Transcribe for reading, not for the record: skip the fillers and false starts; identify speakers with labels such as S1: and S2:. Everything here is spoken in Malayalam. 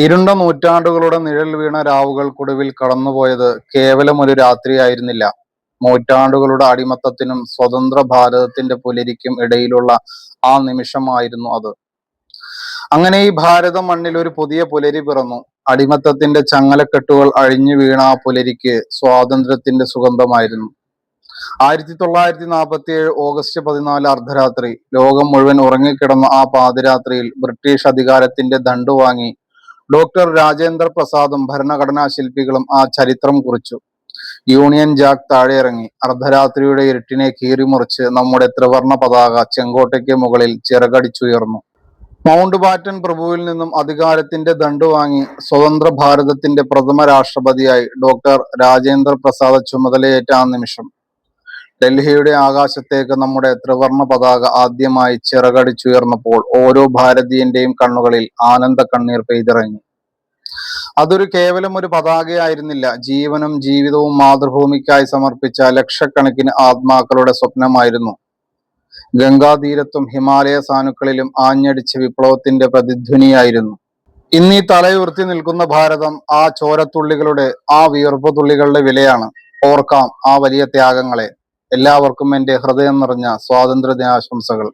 S1: ഇരുണ്ട നൂറ്റാണ്ടുകളുടെ നിഴൽ വീണ രാവുകൾക്കൊടുവിൽ കടന്നുപോയത് കേവലം ഒരു രാത്രിയായിരുന്നില്ല. നൂറ്റാണ്ടുകളുടെ അടിമത്തത്തിനും സ്വതന്ത്ര ഭാരതത്തിന്റെ പുലരിക്കും ഇടയിലുള്ള ആ നിമിഷമായിരുന്നു അത്. അങ്ങനെ ഈ ഭാരത മണ്ണിൽ ഒരു പുതിയ പുലരി പിറന്നു. അടിമത്തത്തിന്റെ ചങ്ങലക്കെട്ടുകൾ അഴിഞ്ഞു വീണ ആ പുലരിക്ക് സ്വാതന്ത്ര്യത്തിന്റെ സുഗന്ധമായിരുന്നു. 1947 ഓഗസ്റ്റ് 14 അർദ്ധരാത്രി. ലോകം മുഴുവൻ ഉറങ്ങിക്കിടന്ന ആ പാതിരാത്രിയിൽ ബ്രിട്ടീഷ് അധികാരത്തിന്റെ ദണ്ഡു വാങ്ങി ഡോക്ടർ രാജേന്ദ്ര പ്രസാദും ഭരണഘടനാ ശില്പികളും ആ ചരിത്രം കുറിച്ചു. Union Jack താഴെയിറങ്ങി. അർദ്ധരാത്രിയുടെ ഇരുട്ടിനെ കീറിമുറിച്ച് നമ്മുടെ ത്രിവർണ പതാക ചെങ്കോട്ടയ്ക്ക് മുകളിൽ ചിറകടിച്ചുയർന്നു. മൗണ്ട് ബാറ്റൻ പ്രഭുവിൽ നിന്നും അധികാരത്തിന്റെ ദണ്ഡു വാങ്ങി സ്വതന്ത്ര ഭാരതത്തിന്റെ പ്രഥമ രാഷ്ട്രപതിയായി ഡോക്ടർ രാജേന്ദ്ര പ്രസാദ് ചുമതലയേറ്റ ആ നിമിഷം, ഡൽഹിയുടെ ആകാശത്തേക്ക് നമ്മുടെ ത്രിവർണ പതാക ആദ്യമായി ചിറകടിച്ചുയർന്നപ്പോൾ ഓരോ ഭാരതീയന്റെയും കണ്ണുകളിൽ ആനന്ദ കണ്ണീർ പെയ്തിറങ്ങി. അതൊരു കേവലം ഒരു പതാകയായിരുന്നില്ല, ജീവനും ജീവിതവും മാതൃഭൂമിക്കായി സമർപ്പിച്ച ലക്ഷക്കണക്കിന് ആത്മാക്കളുടെ സ്വപ്നമായിരുന്നു. ഗംഗാതീരത്തും ഹിമാലയ സാനുക്കളിലും ആഞ്ഞടിച്ച വിപ്ലവത്തിന്റെ പ്രതിധ്വനിയായിരുന്നു. ഇന്നീ തലയുയർത്തി നിൽക്കുന്ന ഭാരതം ആ ചോരത്തുള്ളികളുടെ, ആ വിയർപ്പ് തുള്ളികളുടെ വിലയാണ്. ഓർക്കാം ആ വലിയ ത്യാഗങ്ങളെ. എല്ലാവർക്കും എൻ്റെ ഹൃദയം നിറഞ്ഞ സ്വാതന്ത്ര്യ ദിനാശംസകൾ.